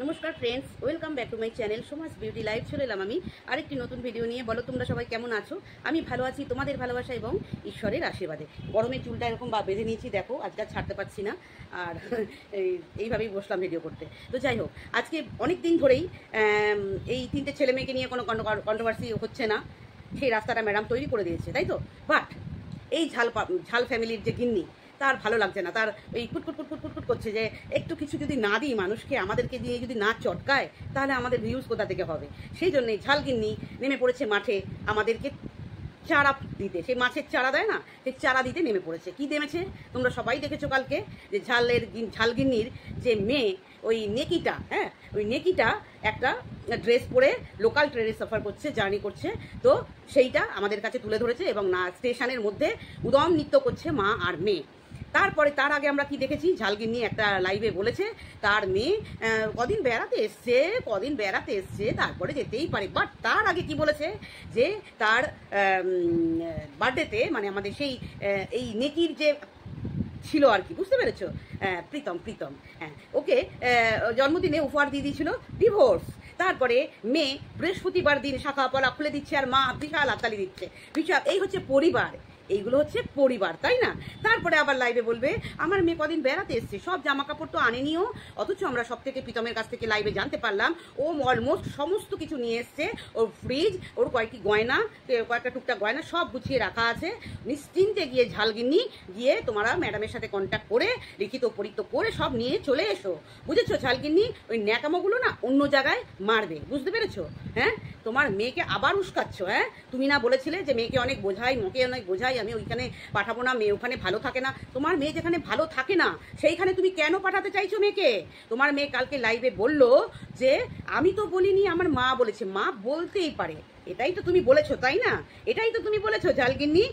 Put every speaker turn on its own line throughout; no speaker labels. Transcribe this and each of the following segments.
নমস্কার friends, welcome back to my channel Soma's beauty life. চলে এলাম আমি আরেকটি নতুন ভিডিও নিয়ে। বলো তোমরা সবাই কেমন আছো? আমি ভালো আছি, তোমাদের ভালোবাসা এবং ঈশ্বরের আশীর্বাদে। গরমে চুলটা এরকম বেঁধে নিয়েছি, দেখো আজকে ছাড়তে পারছি না, আর এইভাবেই বসলাম ভিডিও করতে। তো যাই হোক, আজকে অনেক দিন ধরেই এই তিনটে ছেলে মেয়েকে নিয়ে কোনো কন্ট্রোভার্সি হচ্ছে না, সেই রাস্তাটা ম্যাডাম তৈরি করে দিয়েছে, তাই তো। বাট এই ঝাল ফ্যামিলির যে গিন্নি, তার ভালো লাগছে না, তার ওই কুটকুট করছে যে একটু কিছু যদি না দিই মানুষকে, আমাদেরকে দিয়ে যদি না চটকায়, তাহলে আমাদের ভিউজ কোথা থেকে হবে। সেই জন্যই ঝালগিন্নি নেমে পড়েছে মাঠে আমাদেরকে চারা দিতে। সেই মাছের চারা দেয় না, সেই চারা দিতে নেমে পড়েছে। কি নেমেছে তোমরা সবাই দেখেছো কালকে, যে ঝালগিন্নির যে মেয়ে, ওই নেকিটা, হ্যাঁ ওই নেকিটা একটা ড্রেস পরে লোকাল ট্রেনে সফর করছে, জার্নি করছে, তো সেইটা আমাদের কাছে তুলে ধরেছে এবং না স্টেশনের মধ্যে উদম নৃত্য করছে মা আর মেয়ে। তারপরে তার আগে আমরা কি দেখেছি, ঝালগিন্নি একটা লাইভে বলেছে তার মেয়ে কদিন বেড়াতে এসছে, তারপরে যেতেই পারে। বাট তার আগে কি বলেছে, যে তার বার্থডেতে, মানে আমাদের সেই এই নেকির যে ছিল আর কি, বুঝতে পেরেছো, প্রীতম, হ্যাঁ, ওকে জন্মদিনে উপহার দিয়ে দিয়েছিল ডিভোর্স। তারপরে মেয়ে বৃহস্পতিবার দিন শাখা পলা খুলে দিচ্ছে, আর মা বিশাল হাততালি দিচ্ছে। বিশাল, এই হচ্ছে পরিবার, এইগুলো হচ্ছে পরিবার, তাই না? তারপরে আবার লাইভে বলবে আমার মেয়ে কদিন বেড়াতে এসছে, সব জামা কাপড় তো আনেনিও, অথচ আমরা সব থেকে প্রীতমের কাছ থেকে লাইভে জানতে পারলাম ও অলমোস্ট সমস্ত কিছু নিয়ে এসছে। ওর ফ্রিজ, ওর কয়েকটি গয়না, কয়েকটা টুকটাক গয়না সব গুছিয়ে রাখা আছে। নিশ্চিন্তে গিয়ে ঝালগিন্নি গিয়ে তোমরা ম্যাডামের সাথে কন্ট্যাক্ট করে লিখিত পরীক্ষা করে সব নিয়ে চলে এসো, বুঝেছো? ঝালগিন্নি ওই ন্যাকামোগুলো না অন্য জায়গায় মারবে, বুঝতে পেরেছো? হ্যাঁ, তোমার মেয়েকে আবার উস্কাচ্ছ। হ্যাঁ, তুমি না বলেছিলে যে মেয়েকে অনেক বোঝাই, মোকে অনেক বোঝাই, আমি ওইখানে পাঠাবো না, মেয়ে ওখানে ভালো থাকে না। তোমার মেয়ে যেখানে ভালো থাকে না, সেইখানে তুমি কেন পাঠাতে চাইছো মেয়েকে? তোমার মেয়ে কালকে লাইভে বললো যে আমি তো বলিনি, আমার মা বলেছে। মা বলতেই পারে, এটাই তো তুমি বলেছো, তাই না? এটাই তো তুমি বলেছো ঝালগিন্নি,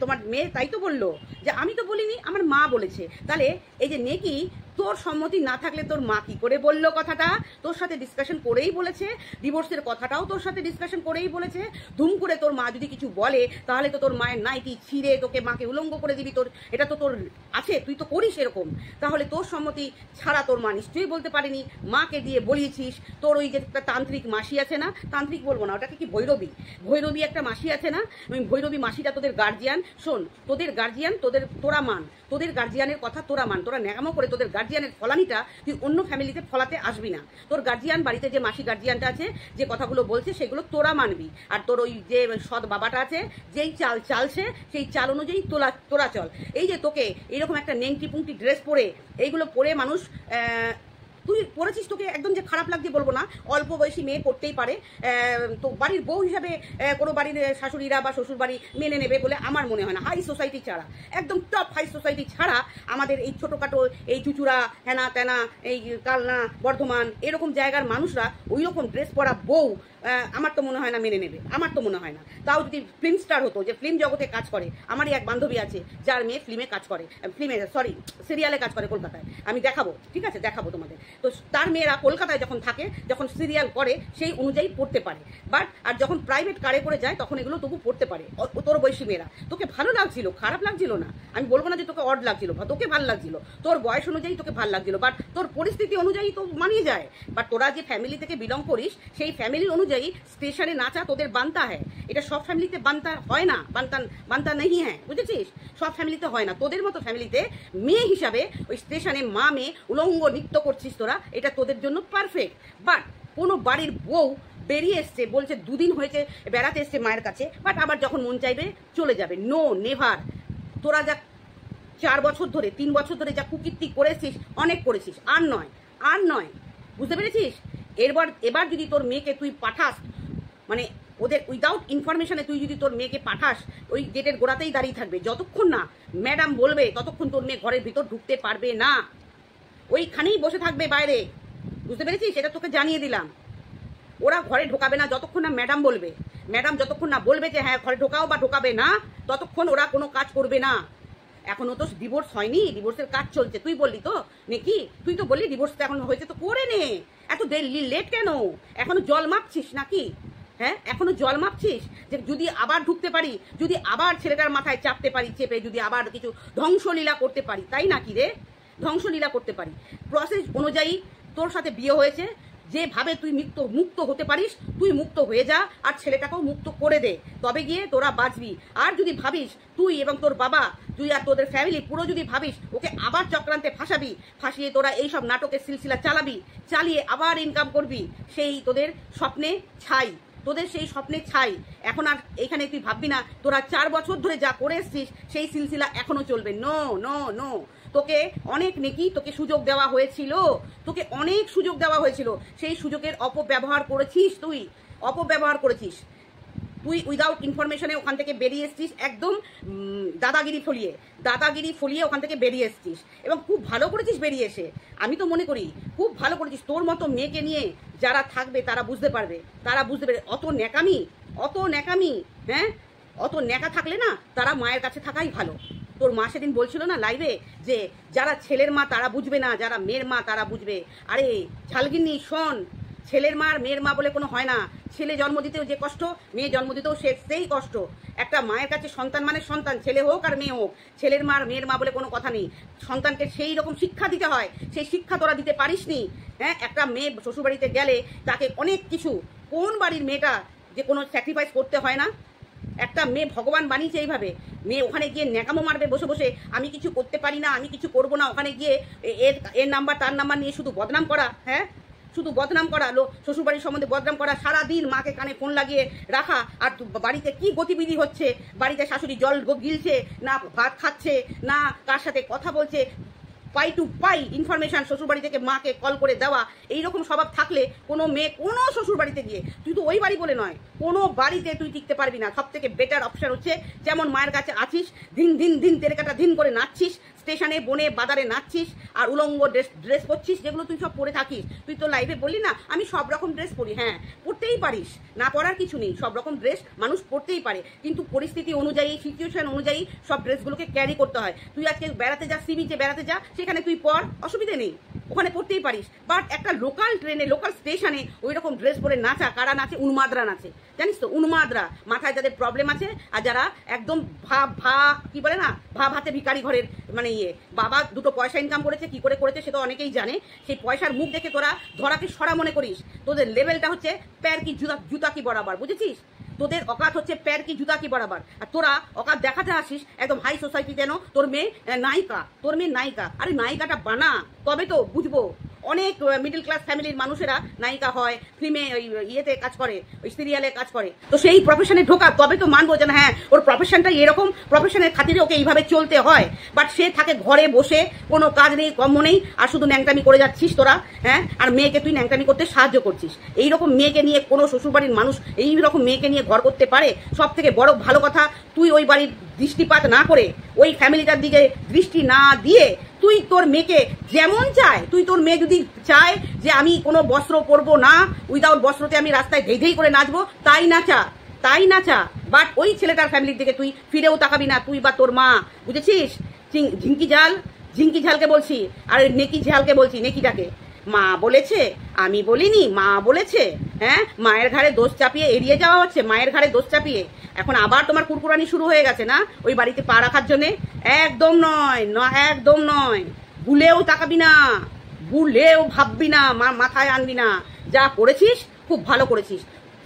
তোমার মেয়ে তাই তো বললো যে আমি তো বলিনি, আমার মা বলেছে। তাহলে এই যে নেকি, তোর সম্মতি না থাকলে তোর মা কি করে বললো কথাটা? তোর সাথে ডিসকাশন করেই বলেছে, ডিভোর্সের কথাটাও তোর সাথে ডিসকাশন করেই বলেছে। ধুম করে তোর মা যদি কিছু বলে, তাহলে তো তোর মায়ের নাইটি ছিঁড়ে তোকে মাকে উলঙ্গ করে দিবি, তোর এটা তো তোর আছে, তুই তো করিস এরকম। তাহলে তোর সম্মতি ছাড়া তোর মা নিশ্চয়ই বলতে পারেনি, মাকে দিয়ে বলিয়েছিস। তোর ওই যে একটা তান্ত্রিক মাসি আছে না, তান্ত্রিক বলবো না, ওটাকে কি ভৈরবী একটা মাসি আছে না, ওই ভৈরবী মাসিটা তোদের গার্জিয়ান। শোন, তোদের গার্জিয়ান, তোরা মান, তোদের গার্জিয়ানের কথা তোরা মান। তোরা ন্যাকামো করে তোদের গার্জিয়ানের ফলানিটা তুই অন্য ফ্যামিলিতে ফলাতে আসবি না। তোর গার্জিয়ান বাড়িতে যে মাসি গার্জিয়ানটা আছে, যে কথাগুলো বলছে, সেগুলো তোরা মানবি। আর তোর ওই যে সৎ বাবাটা আছে, যেই চাল চালছে সেই চাল অনুযায়ী তোরা চল। এই যে তোকে এইরকম একটা নেংটি পুংটি ড্রেস পরে, এইগুলো পরে মানুষ তুই পড়েছিস, তোকে একদম যে খারাপ লাগছে বলবো না, অল্প বয়সী মেয়ে করতেই পারে। তো বাড়ির বউ হিসাবে কোনো বাড়ির শাশুড়িরা বা শ্বশুর বাড়ি মেনে নেবে বলে আমার মনে হয় না। হাই সোসাইটি ছাড়া, একদম টপ হাই সোসাইটি ছাড়া আমাদের এই ছোটোখাটো এই চুচুড়া হেনা তেনা, এই কালনা বর্ধমান এরকম জায়গার মানুষরা ওই রকম ড্রেস পরা বউ আমার তো মনে হয় না মেনে নেবে, আমার তো মনে হয় না। তাও যদি ফিল্ম স্টার হতো, যে ফিল্ম জগতে কাজ করে, আমারই এক বান্ধবী আছে যার মেয়ে ফিল্মে কাজ করে, সিরিয়ালে কাজ করে কলকাতায়, আমি দেখাবো, ঠিক আছে, দেখাবো তোমাদের। তো তার মেয়েরা কলকাতায় যখন থাকে, যখন সিরিয়াল করে, সেই অনুযায়ী পড়তে পারে। বাট আর যখন প্রাইভেট কারে করে যায়, তখন এগুলো তবু পড়তে পারে। তোর বয়সী মেয়েরা, তোকে ভালো লাগছিল, খারাপ লাগছিল না, আমি বলবো না যে তোকে অড লাগছিল, তোকে ভালো লাগছিল, তোর বয়স অনুযায়ী তোকে ভালো লাগছিল, বাট তোর পরিস্থিতি অনুযায়ী তো মানিয়ে যায়। বাট তোরা যে ফ্যামিলি থেকে বিলং করিস, সেই ফ্যামিলির অনুযায়ী স্টেশনে নাচা তোদের বানতা হয়। এটা সব ফ্যামিলিতে বানতা হয় না, বানতা নেই, হ্যাঁ, বুঝেছিস? সব ফ্যামিলিতে হয় না। তোদের মতো ফ্যামিলিতে মেয়ে হিসাবে ওই স্টেশনে মা মেয়ে উলঙ্গ নৃত্য করছিস তোরা, এটা তোদের জন্য পারফেক্ট। বাট কোনো বাড়ির বউ বেরিয়ে এসছে, বলছে দুদিন হয়েছে বেড়াতে এসছে মায়ের কাছে, বাট আবার যখন মন চাইবে চলে যাবে। No, never. তোরা যা 4 বছর ধরে 3 বছর ধরে যা কুকীর্তি করেছিস, অনেক করেছিস, আর নয়, বুঝতে পেরেছিস? এবার যদি তোর মেয়েকে তুই পাঠাস, মানে ওদের উইদাউট ইনফরমেশনে তুই যদি তোর মেয়েকে পাঠাস, ওই গেটের গোড়াতেই দাঁড়িয়ে থাকবে, যতক্ষণ না ম্যাডাম বলবে ততক্ষণ তোর মেয়ে ঘরের ভিতর ঢুকতে পারবে না, ওইখানেই বসে থাকবে বাইরে, বুঝতে পেরেছিস? এটা তোকে জানিয়ে দিলাম। ওরা ঘরে ঢোকাবে না যতক্ষণ না ম্যাডাম বলবে। ম্যাডাম যতক্ষণ না বলবে যে হ্যাঁ ঘরে ঢোকাও বা ঢোকাবে না, ততক্ষণ ওরা কোনো কাজ করবে না। এখনো তো ডিভোর্স হয়নি, ডিভোর্সের কাজ চলছে। তুই বললি তো নাকি, তুই তো বললি ডিভোর্স এখন হয়েছে, তো করে নে। এত লেট কেন? এখনো জল মাপছিস নাকি? হ্যাঁ, এখনো জল মাপছিস যে যদি আবার ঢুকতে পারি, যদি আবার ছেলেটার মাথায় চাপতে পারি, চেপে যদি আবার কিছু ধ্বংসলীলা করতে পারি, তাই নাকি রে? ধ্বংসলীলা করতে পারি। প্রসেস অনুযায়ী তোর সাথে বিয়ে হয়েছে, যেভাবে তুই মুক্ত হতে পারিস তুই মুক্ত হয়ে যা, আর ছেলেটাকেও মুক্ত করে দে, তবে গিয়ে তোরা বাঁচবি। আর যদি ভাবিস তুই এবং তোর বাবা, তুই আর তোদের ফ্যামিলি পুরো যদি ভাবিস ওকে আবার চক্রান্তে ফাঁসিয়ে তোরা এইসব নাটকের সিলসিলা চালিয়ে আবার ইনকাম করবি, সেই তোদের স্বপ্নে ছাই। এখন আর এখানে তুই ভাববি না তোরা 4 বছর ধরে যা করে এসছিস সেই সিলসিলা এখনো চলবে। নো, তোকে অনেক নেকি, তোকে সুযোগ দেওয়া হয়েছিল, সেই সুযোগের অপব্যবহার করেছিস, তুই উইদাউট ইনফরমেশনে ওখান থেকে বেরিয়ে এসছিস, একদম দাদাগিরি ফলিয়ে ওখান থেকে বেরিয়ে এসছিস, এবং খুব ভালো করেছিস বেরিয়ে এসে। আমি তো মনে করি খুব ভালো করেছিস। তোর মতো মেয়েকে নিয়ে যারা থাকবে তারা বুঝতে পারবে অত ন্যাকামি, হ্যাঁ, অত ন্যাকা থাকলে না তারা মায়ের কাছে থাকাই ভালো। তোর মা সেদিন বলছিল না লাইভে যে যারা ছেলের মা তারা বুঝবে না, যারা মেয়ের মা তারা বুঝবে। আরে ঝালগিন্নি শোন, ছেলের মা আর মেয়ের মা বলে কোনো হয় না। ছেলে জন্ম দিতেও যে কষ্ট, মেয়ে জন্ম দিতেও সেই কষ্ট। একটা মায়ের কাছে সন্তান মানে সন্তান, ছেলে হোক আর মেয়ে হোক, ছেলের মা আর মেয়ের মা বলে কোনো কথা নেই। সন্তানকে সেই রকম শিক্ষা দিতে হয়, সেই শিক্ষা তোরা দিতে পারিসনি। হ্যাঁ, একটা মেয়ে শ্বশুরবাড়িতে গেলে তাকে অনেক কিছু, কোন বাড়ির মেয়েটা যে কোনো স্যাক্রিফাইস করতে হয় না? একটা মেয়ে ভগবান বানিয়েছে এইভাবে। মেয়ে ওখানে গিয়ে ন্যাকামো মারবে বসে, আমি কিছু করতে পারি না, আমি কিছু করবো না, ওখানে গিয়ে এর নাম্বার তার নাম্বার নিয়ে শুধু বদনাম করা। হ্যাঁ, শুধু বদনাম করা, শ্বশুরবাড়ির সম্বন্ধে বদনাম করা, সারাদিন মাকে কানে ফোন লাগিয়ে রাখা। আর বাড়িতে কি গতিবিধি হচ্ছে, বাড়িতে শাশুড়ি জল গিলছে না, ভাত খাচ্ছে না, কার সাথে কথা বলছে, পাই টু পাই ইনফরমেশন শ্বশুরবাড়ি থেকে মাকে কল করে দেওয়া। এইরকম স্বভাব থাকলে কোনো মেয়ে কোনো শ্বশুরবাড়িতে গিয়ে, তুই তো ওই বাড়ি বলে নয়, কোনো বাড়িতে তুই টিকতে পারবি না। সব থেকে বেটার অপশন হচ্ছে যেমন মায়ের কাছে আছিস, দিন তেরেকাটা দিন করে নাচছিস, স্টেশনে বনে বাজারে নাচছিস, আর উলঙ্গ ড্রেস পরছিস, যেগুলো তুই সব পরে থাকিস। তুই তো লাইভে বললি না আমি সব রকম ড্রেস পরি। হ্যাঁ, পরতেই পারিস, না পরার কিছু নেই, সব রকম ড্রেস মানুষ পরতেই পারে, কিন্তু পরিস্থিতি অনুযায়ী, সিচুয়েশন অনুযায়ী সব ড্রেসগুলোকে ক্যারি করতে হয়। তুই আজকে বেড়াতে যা, সি বিচে বেড়াতে যা, সেখানে তুই পর, অসুবিধে নেই, ওখানে পড়তেই পারিস। বাট একটা লোকাল ট্রেনে, লোকাল স্টেশনে ওই রকম ড্রেস পরে নাচা, কারা নাচে? উন্মাদরা নাচে, জানিস তো? উন্মাদরা, মাথায় যাদের প্রবলেম আছে, আর যারা একদম কি বলে না, ভাতে ভিখারি ঘরের মানে বাবা দুটো পয়সা ইনকাম করেছে, কি করে করেছে সে তো অনেকেই জানে। সেই পয়সার মুখ দেখে তোরা ধরাকে সরা মনে করিস। তোদের লেভেলটা হচ্ছে প্যার কি জুতা কি বরাবর, বুঝেছিস? তোদের অকাত হচ্ছে প্যার কি জুতা কি বরাবর, আর তোরা অকাত দেখাতে আসিস একদম হাই সোসাইটি, যেন তোর মেয়ে নায়িকা। আরে নায়িকাটা বানা, তবে তো বুঝবো। অনেক মিডল ক্লাস ফ্যামিলির মানুষেরা নায়িকা হয়, ফিল্মে ওই ইয়েতে কাজ করে, ওই সিরিয়ালে কাজ করে, তো সেই প্রফেশনে ঢোকা, তবে তো মানবো যে না হ্যাঁ ওর প্রফেশনটা এরকম, প্রফেশনের খাতিরে ওকে এইভাবে চলতে হয়। বাট সে থাকে ঘরে বসে, কোনো কাজ নেই, কম্ম নেই, আর শুধু ন্যাংটামি করে যাচ্ছিস তোরা। হ্যাঁ, আর মেয়েকে তুই ন্যাংটামি করতে সাহায্য করছিস। এইরকম মেয়েকে নিয়ে কোনো শ্বশুরবাড়ির মানুষ এইরকম মেয়েকে নিয়ে ঘর করতে পারে? সব থেকে বড় ভালো কথা, তুই ওই বাড়ির দৃষ্টিপাত না করে, ওই ফ্যামিলিটার দিকে দৃষ্টি না দিয়ে, তুই তোর মেয়েকে যেমন চায়, তুই তোর মেয়ে যদি চায় যে আমি কোনো বস্ত্র পরবো না, উইদাউট বস্ত্রতে আমি রাস্তায় ধেই করে নাচবো, তাই নাচা। বাট ওই ছেলেটার ফ্যামিলির দিকে তুই ফিরেও তাকাবি না, তুই বা তোর মা, বুঝেছিস? ঝিঙ্কি ঝালকে বলছি, আর নেকি ঝালকে বলছি, নেকিটাকে। মা বলেছে, আমি বলিনি, মা বলেছে। হ্যাঁ, মায়ের ঘাড়ে দোষ চাপিয়ে এড়িয়ে যাওয়া হচ্ছে, মায়ের ঘাড়ে দোষ চাপিয়ে। এখন আবার তোমার কুরকুরানি শুরু হয়ে গেছে না ওই বাড়িতে পা রাখার জন্যে? একদম নয়, ভুলেও তাকাবি না, ভুলেও ভাববি না, মাথায় আনবি না। যা করেছিস খুব ভালো করেছিস,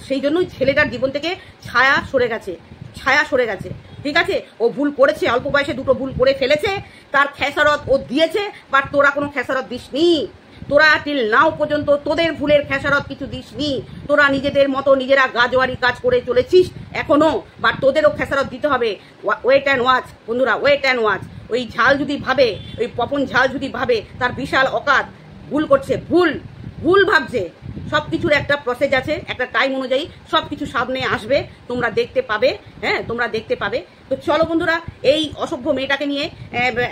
সেই জন্যই ছেলেটার জীবন থেকে ছায়া সরে গেছে। ঠিক আছে, ও ভুল করেছে, অল্প বয়সে দুটো ভুল করে ফেলেছে, তার খেসারত ও দিয়েছে। বাট তোরা কোনো খেসারত দিসনি, তোরা টিল নাও পর্যন্ত তোদের ভুলের খেসারত কিছু দিসনি। তোরা নিজেদের মতো নিজেরা গাজওয়ারি কাজ করে চলেছিস এখনো, বাট তোদেরও খেসারত দিতে হবে। ওয়েট অ্যান্ড ওয়াচ বন্ধুরা, ওয়েট অ্যান্ড ওয়াচ। ওই ঝাল যদি ভাবে, ওই পপন ঝাল যদি ভাবে তার বিশাল অকাত, ভুল করছে, ভুল ভাবছে। সব কিছুর একটা প্রসেস আছে, একটা টাইম অনুযায়ী সব কিছু সামনে আসবে, তোমরা দেখতে পাবে। হ্যাঁ, তোমরা দেখতে পাবে। তো চলো বন্ধুরা, এই অসভ্য মেয়েটাকে নিয়ে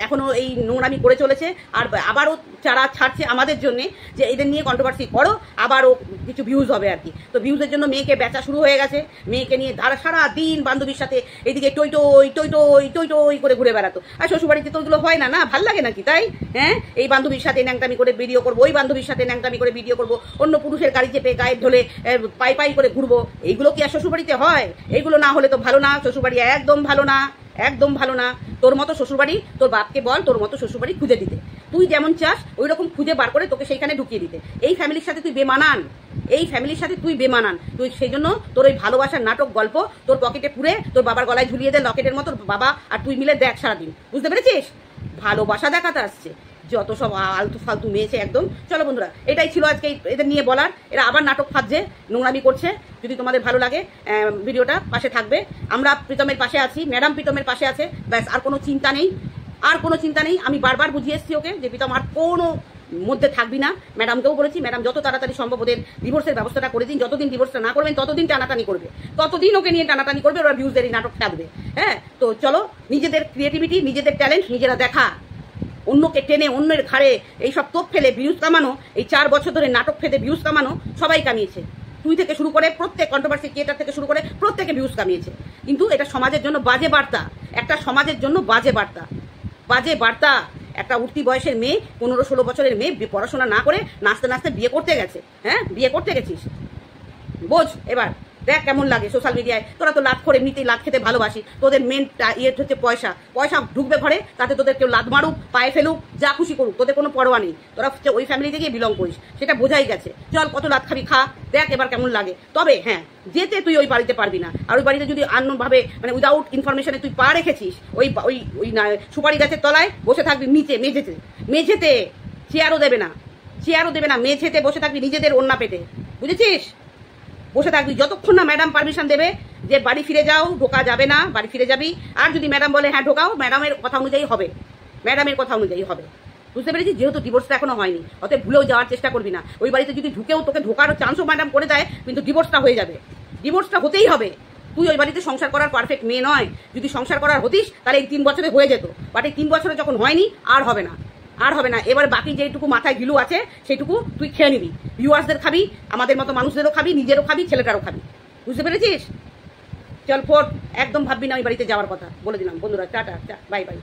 এখনো এই নোংরামি করে চলেছে, আর আবারও চারা ছাড়ছে আমাদের জন্য যে এদের নিয়ে কন্ট্রোভার্সি করো, আবারও কিছু ভিউজ হবে আর কি। তো ভিউজের জন্য মেয়েকে বেচা শুরু হয়ে গেছে, মেয়েকে নিয়ে সারা দিন বান্ধবীর সাথে এদিকে টই করে ঘুরে বেড়াতো। আর শ্বশুরবাড়িতে তো ওগুলো হয় না, ভাল লাগে নাকি? তাই হ্যাঁ, এই বান্ধবীর সাথে ন্যাংটামি করে ভিডিও করবো, ওই বান্ধবীর সাথে ন্যাংটামি করে ভিডিও করবো, অন্য পুরুষের গাড়ি চেপে গায়ে ঢলে পাই করে ঘুরবো। এইগুলো কি আর শ্বশুরবাড়িতে হয়? এইগুলো না হলে তো ভালো না, শ্বশুরবাড়ি একদম ভালো না, একদম ভালো না। তোর মতো শ্বশুরবাড়ি, তোর বাপকে বল তোর মতো শ্বশুরবাড়ি খুঁজে দিতে, তুই যেমন চাস ওই রকম খুঁজে বার করে তোকে সেইখানে ঢুকিয়ে দিতে। এই ফ্যামিলির সাথে তুই বেমানান, এই ফ্যামিলির সাথে তুই বেমানান। তুই সেই জন্য তোর ওই ভালোবাসার নাটক গল্প তোর পকেটে পুরে তোর বাবার গলায় ঝুলিয়ে দে লকেটের মতো, বাবা আর তুই মিলে দেখ সারাদিন, বুঝতে পেরেছিস? ভালোবাসা দেখাতে আসছে যত সব আলতু ফালতু মেয়েছে একদম। চলো বন্ধুরা, এটাই ছিল আজকে এদের নিয়ে বলার। এরা আবার নাটক ফাঁদছে, নোংরামি করছে। যদি তোমাদের ভালো লাগে ভিডিওটা পাশে থাকবে। আমরা প্রীতমের পাশে আছি, ম্যাডাম প্রীতমের পাশে আছে, ব্যাস আর কোনো চিন্তা নেই, আর কোনো চিন্তা নেই। আমি বারবার বুঝিয়ে এসেছি ওকে যে প্রীতম আর কোনো মধ্যে থাকবি না। ম্যাডামকেও বলেছি, ম্যাডাম যত তাড়াতাড়ি সম্ভব ওদের ডিভোর্সের ব্যবস্থাটা করে দিন। যতদিন ডিভোর্সটা না করবেন ততদিন টানাটানি করবে, ততদিন ওকে নিয়ে টানাটানি করবে, ওরা ভিউজের এই নাটক থাকবে। হ্যাঁ, তো চলো, নিজেদের ক্রিয়েটিভিটি, নিজেদের ট্যালেন্ট নিজেরা দেখা, অন্যকে টেনে অন্যের ঘাড়ে এইসব তোপ ফেলে ভিউজ কামানো, এই 4 বছর ধরে নাটক ফেলে ভিউজ কামানো সবাই কামিয়েছে। তুই থেকে শুরু করে প্রত্যেক কন্ট্রোভার্সি ক্রিয়েটার থেকে শুরু করে প্রত্যেকে ভিউজ কামিয়েছে। কিন্তু এটা সমাজের জন্য বাজে বার্তা, একটা সমাজের জন্য বাজে বার্তা, বাজে বার্তা। একটা উঠতি বয়সের মেয়ে, 15-16 বছরের মেয়ে পড়াশোনা না করে নাচতে নাচতে বিয়ে করতে গেছে। হ্যাঁ, বিয়ে করতে গেছিস, বোঝ এবার। দেখ কেমন লাগে সোশ্যাল মিডিয়ায়। তোরা তো লাত করে এমনিতেই লাত খেতে ভালোবাসি, তোদের মেন ইয়ে হচ্ছে পয়সা। পয়সা ঢুকবে ঘরে, তাতে তোদের কেউ লাত মারুক, পায়ে ফেলুক, যা খুশি করুক, তোদের কোনো পরোয়া নেই। তোরা ওই ফ্যামিলি থেকেই বিলং করিস, সেটা বোঝাই গেছে। চল, কত লাত খাবি খা, দেখ এবার কেমন লাগে। তবে হ্যাঁ, যেতে তুই ওই বাড়িতে পারবি না। আর ওই বাড়িতে যদি অন্যভাবে মানে উইদাউট ইনফরমেশনে তুই পা রেখেছিস, ওই ওই ওই সুপারি গাছের তলায় বসে থাকবি, নিচে মেঝেতে, মেঝেতে চেয়ারও দেবে না, চেয়ারও দেবে না, মেঝেতে বসে থাকবি নিজেদের ওন্না পেটে, বুঝেছিস? বসে থাকবি যতক্ষণ না ম্যাডাম পারমিশন দেবে যে বাড়ি ফিরে যাও, ঢোকা যাবে না, বাড়ি ফিরে যাবি। আর যদি ম্যাডাম বলে হ্যাঁ ঢোকাও, ম্যাডামের কথা অনুযায়ী হবে, ম্যাডামের কথা অনুযায়ী হবে, বুঝতে পেরেছি? যেহেতু ডিভোর্সটা এখনো হয়নি, অতএব ভুলেও যাওয়ার চেষ্টা করবি না। ওই বাড়িতে যদি ঢুকেও তোকে ঢোকার চান্সও ম্যাডাম করে দেয়, কিন্তু ডিভোর্সটা হয়ে যাবে, ডিভোর্সটা হতেই হবে। তুই ওই বাড়িতে সংসার করার পারফেক্ট মেয়ে নয়। যদি সংসার করার হতিস তাহলে এই 3 বছরে হয়ে যেত, বাট এই 3 বছরে যখন হয়নি আর হবে না, আর হবে না। এবার বাকি যেটুকু মাথায় গিলু আছে সেইটুকু তুই খেয়ে নিবি, ভিউয়ার্সদের খাবি, আমাদের মতো মানুষদেরও খাবি, নিজেরও খাবি, ছেলেটারও খাবি, বুঝতে পেরেছিস? চল ফোট, একদম ভাববি না ওই বাড়িতে যাওয়ার কথা, বলে দিলাম। বন্ধুরা টাটা, বাই বাই।